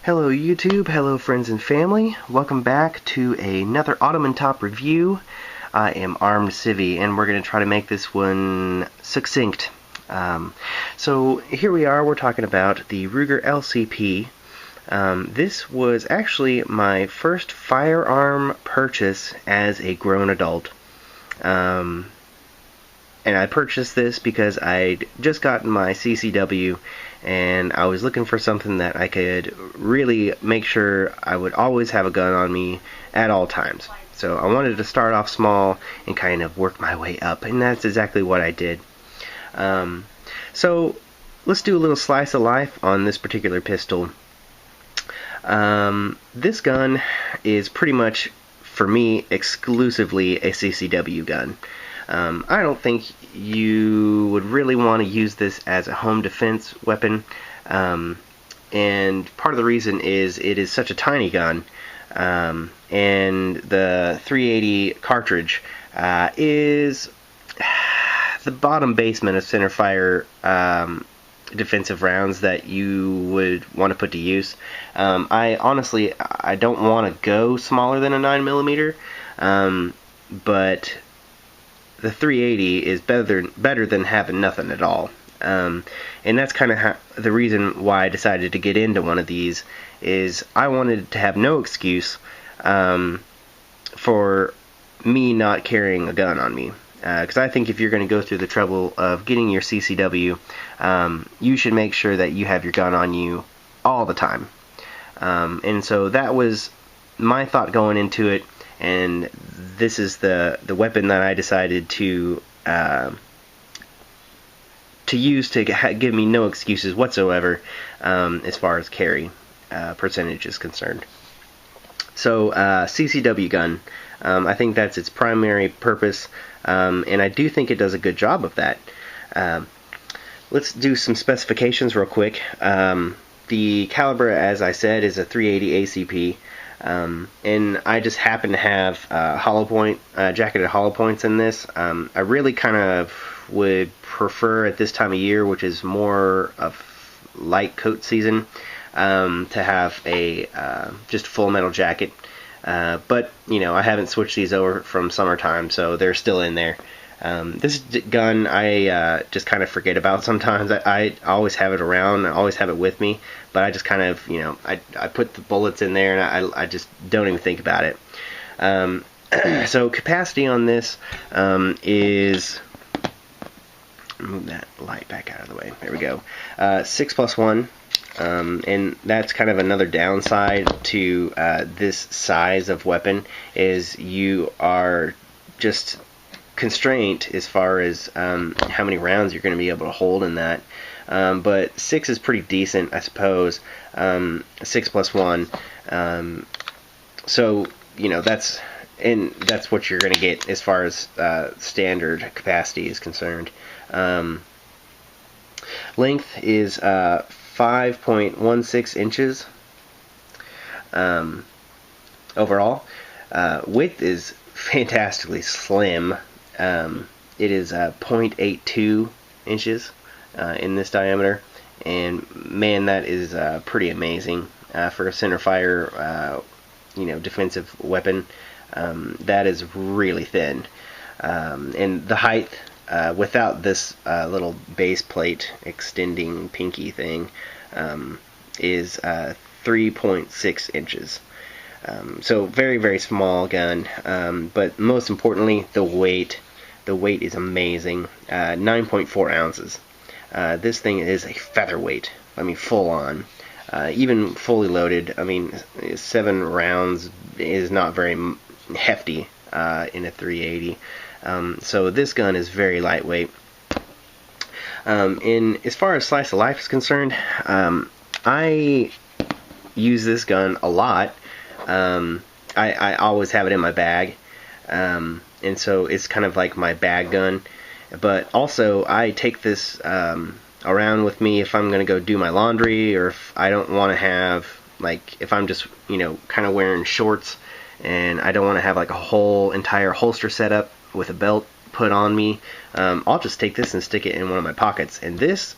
Hello YouTube, hello friends and family. Welcome back to another Ottoman Top review. I am ArmedCivy and we're going to try to make this one succinct. So here we are, we're talking about the Ruger LCP. This was actually my first firearm purchase as a grown adult. And I purchased this because I'd just gotten my CCW and I was looking for something that I could really make sure I would always have a gun on me at all times. So I wanted to start off small and kind of work my way up, and that's exactly what I did. So let's do a little slice of life on this particular pistol. This gun is pretty much, for me, exclusively a CCW gun. I don't think you would really want to use this as a home defense weapon, and part of the reason is it is such a tiny gun, and the 380 cartridge is the bottom basement of centerfire defensive rounds that you would want to put to use. I honestly don't want to go smaller than a 9mm, but the 380 is better than having nothing at all. And that's kind of the reason why I decided to get into one of these, is I wanted to have no excuse for me not carrying a gun on me. Because I think if you're going to go through the trouble of getting your CCW, you should make sure that you have your gun on you all the time. And so that was my thought going into it, and this is the weapon that I decided to use to give me no excuses whatsoever as far as carry percentage is concerned. So CCW gun, I think that's its primary purpose, and I do think it does a good job of that. Let's do some specifications real quick. The caliber, as I said, is a 380 ACP. And I just happen to have hollow point, jacketed hollow points in this. I really kind of would prefer at this time of year, which is more of light coat season, to have a just full metal jacket. But you know, I haven't switched these over from summertime, so they're still in there. This gun I just kind of forget about sometimes. I always have it around, I always have it with me, but I just kind of, you know, I put the bullets in there and I just don't even think about it. So capacity on this is, move that light back out of the way, there we go, 6+1, and that's kind of another downside to this size of weapon, is you are just constraint as far as how many rounds you're going to be able to hold in that, but 6 is pretty decent, I suppose. 6+1, so you know, that's what you're going to get as far as standard capacity is concerned. Length is 5.16 inches overall. Width is fantastically slim. It is 0.82 inches in this diameter, and man, that is pretty amazing for a centerfire, you know, defensive weapon. That is really thin, and the height, without this little base plate extending pinky thing, is 3.6 inches. So very, very small gun, but most importantly, the weight. The weight is amazing. 9.4 ounces. This thing is a featherweight. I mean, full on. Even fully loaded, I mean, 7 rounds is not very hefty in a 380. So this gun is very lightweight. And as far as slice of life is concerned, I use this gun a lot. I always have it in my bag, and so it's kind of like my bag gun, but also I take this around with me if I'm going to go do my laundry, or if I don't want to have, like, if I'm just, you know, kind of wearing shorts and I don't want to have like a whole entire holster setup with a belt put on me, I'll just take this and stick it in one of my pockets, and this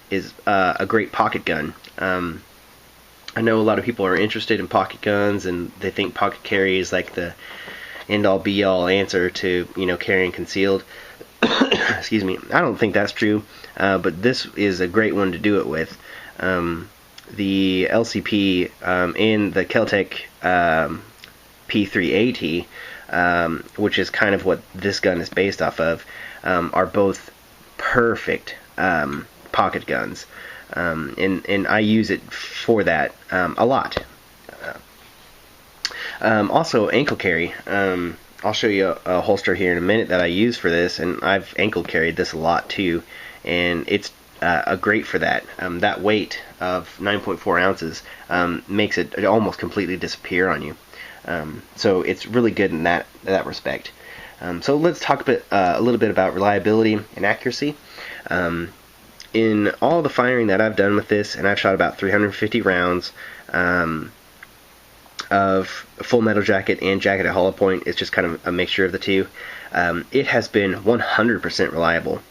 is a great pocket gun. I know a lot of people are interested in pocket guns, and they think pocket carry is like the end-all be-all answer to, you know, carrying concealed. Excuse me. I don't think that's true, but this is a great one to do it with. The LCP and the Keltec P3AT, which is kind of what this gun is based off of, are both perfect pocket guns, and I use it for that a lot. Also, ankle carry. I'll show you a holster here in a minute that I use for this, and I've ankle carried this a lot too, and it's great for that. That weight of 9.4 ounces makes it almost completely disappear on you. So it's really good in that respect. So let's talk a little bit about reliability and accuracy. In all the firing that I've done with this, and I've shot about 350 rounds of full metal jacket and jacket at hollow point. It's just kind of a mixture of the two. It has been 100% reliable.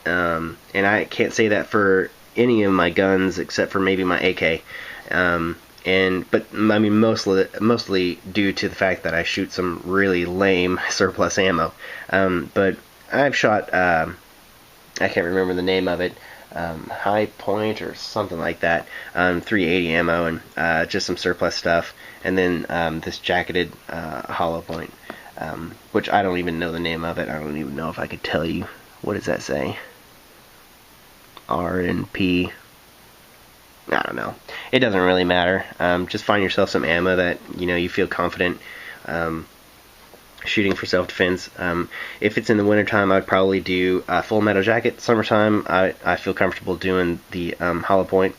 And I can't say that for any of my guns except for maybe my AK. But I mean mostly due to the fact that I shoot some really lame surplus ammo. But I've shot I can't remember the name of it, High Point or something like that, 380 ammo and just some surplus stuff, and then this jacketed hollow point, which I don't even know the name of it. I don't even know if I could tell you. What does that say? R and P. I don't know. It doesn't really matter. Just find yourself some ammo that you feel confident shooting for self-defense. If it's in the wintertime, I'd probably do full metal jacket. Summertime, I feel comfortable doing the hollow point.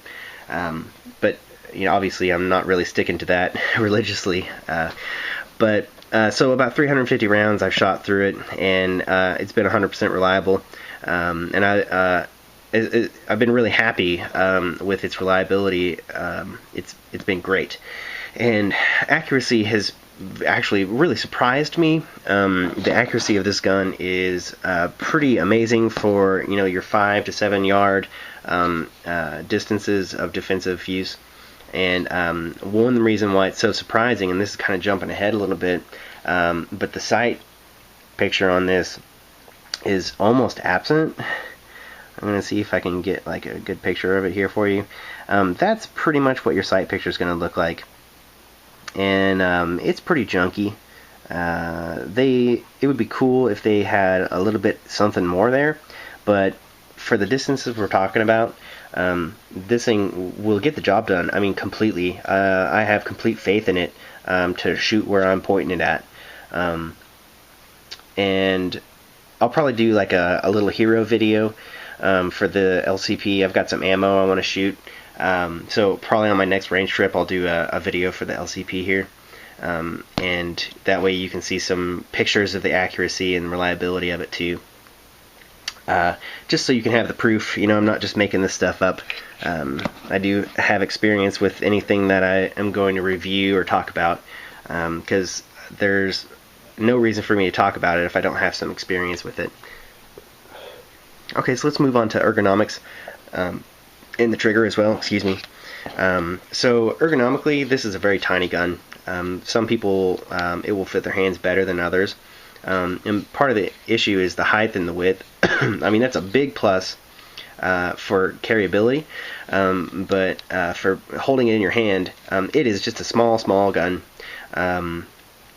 But obviously, I'm not really sticking to that religiously. So about 350 rounds I've shot through it, and it's been 100% reliable. And I've been really happy with its reliability. It's been great, and accuracy has actually really surprised me. The accuracy of this gun is pretty amazing for your 5 to 7 yard distances of defensive use. And one reason why it's so surprising, and this is kind of jumping ahead a little bit, but the sight picture on this is almost absent. I'm going to see if I can get like a good picture of it here for you. That's pretty much what your sight picture is going to look like. And it's pretty junky. It would be cool if they had a little bit something more there, but for the distances we're talking about, this thing will get the job done. I mean, completely. I have complete faith in it to shoot where I'm pointing it at. And I'll probably do like a little hero video for the LCP. I've got some ammo I want to shoot. So probably on my next range trip I'll do a video for the LCP here. And that way you can see some pictures of the accuracy and reliability of it too. Just so you can have the proof. I'm not just making this stuff up. I do have experience with anything that I am going to review or talk about, because there's no reason for me to talk about it if I don't have some experience with it. Okay, so let's move on to ergonomics in the trigger as well. Excuse me. So ergonomically, this is a very tiny gun. Some people, it will fit their hands better than others. And part of the issue is the height and the width. I mean, that's a big plus for carryability, but for holding it in your hand, it is just a small gun.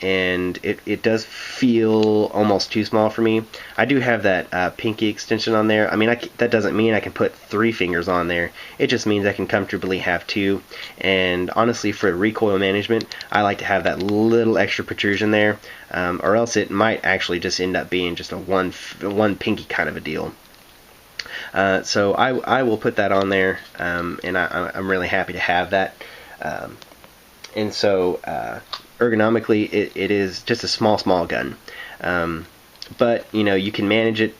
And it does feel almost too small for me. I do have that pinky extension on there. I mean, that doesn't mean I can put 3 fingers on there. It just means I can comfortably have 2. And honestly, for recoil management, I like to have that little extra protrusion there, or else it might actually just end up being just a one pinky kind of a deal. So I will put that on there, and I'm really happy to have that. And so ergonomically, it is just a small gun, but you can manage it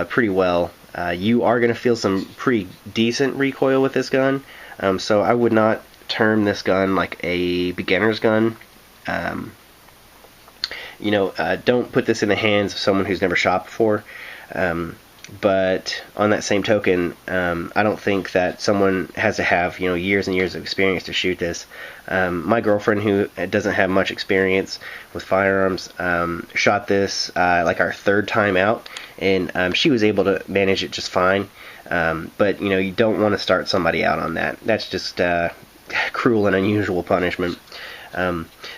pretty well. You are going to feel some pretty decent recoil with this gun, so I would not term this gun like a beginner's gun. Don't put this in the hands of someone who's never shot before. But on that same token, I don't think that someone has to have years and years of experience to shoot this. My girlfriend, who doesn't have much experience with firearms, shot this like our third time out, and she was able to manage it just fine. But you don't want to start somebody out on that. That's just cruel and unusual punishment.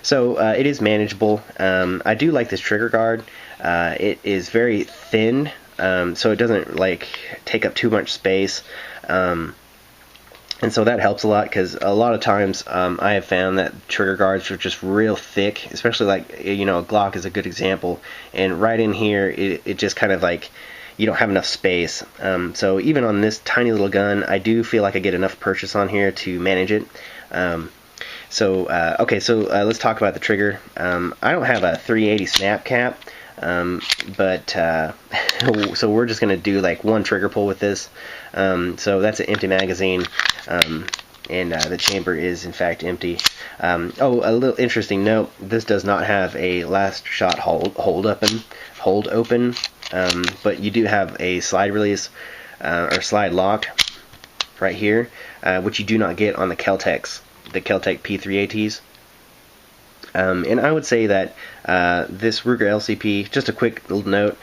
So it is manageable. I do like this trigger guard. It is very thin. So it doesn't like take up too much space, and so that helps a lot, because a lot of times I have found that trigger guards are just real thick, especially like a Glock is a good example, and right in here it just kind of like you don't have enough space. So even on this tiny little gun, I do feel like I get enough purchase on here to manage it. Okay, so let's talk about the trigger. I don't have a 380 snap cap. But so we're just going to do like one trigger pull with this. So that's an empty magazine, and the chamber is in fact empty. Oh, a little interesting note, this does not have a last shot hold open, but you do have a slide release or slide lock right here, which you do not get on the Kel-Tecs, the Kel-Tec P3ATs. And I would say that this Ruger LCP, just a quick little note,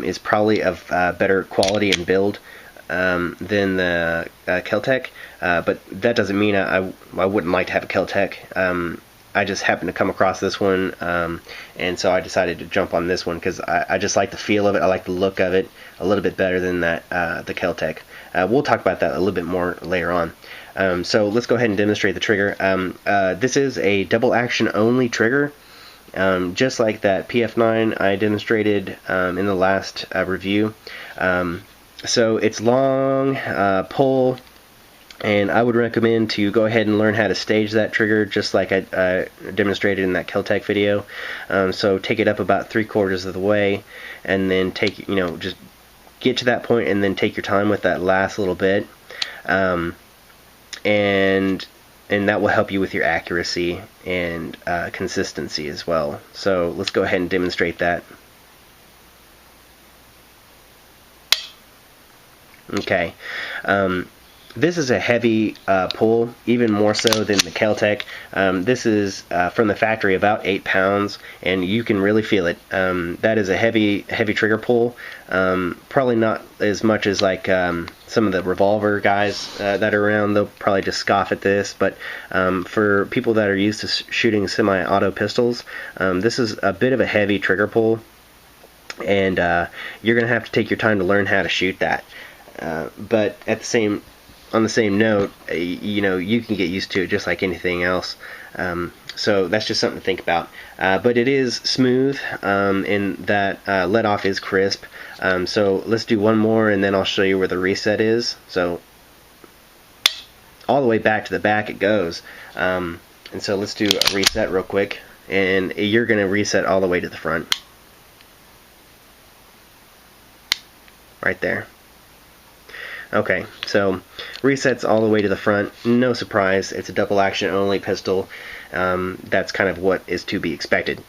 is probably of better quality and build than the Kel-Tec, but that doesn't mean I wouldn't like to have a Kel-Tec. I just happened to come across this one, and so I decided to jump on this one because I just like the feel of it. I like the look of it a little bit better than the Kel-Tec. We'll talk about that a little bit more later on. So let's go ahead and demonstrate the trigger. This is a double action only trigger, just like that PF9 I demonstrated in the last review. So it's long, pull, and I would recommend to go ahead and learn how to stage that trigger just like I demonstrated in that Kel-Tec video. So take it up about 3/4 of the way, and then take, just get to that point and then take your time with that last little bit. And that will help you with your accuracy and consistency as well. So let's go ahead and demonstrate that. Okay, this is a heavy pull, even more so than the Kel-Tec. This is from the factory about 8 pounds, and you can really feel it. That is a heavy trigger pull. Probably not as much as like some of the revolver guys that are around. They'll probably just scoff at this, but for people that are used to shooting semi-auto pistols, this is a bit of a heavy trigger pull, and you're gonna have to take your time to learn how to shoot that. But on the same note, you can get used to it just like anything else. So that's just something to think about. But it is smooth, and that let off is crisp. So let's do one more, and then I'll show you where the reset is. So all the way back to the back it goes. And so let's do a reset real quick, and you're going to reset all the way to the front. Right there. Okay, so resets all the way to the front. No surprise, it's a double action only pistol. That's kind of what is to be expected.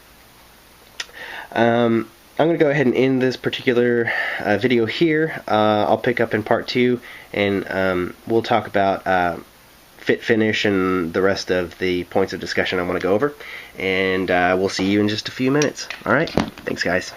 I'm going to go ahead and end this particular video here. I'll pick up in part 2, and we'll talk about fit finish and the rest of the points of discussion I want to go over. And we'll see you in just a few minutes. Alright, thanks guys.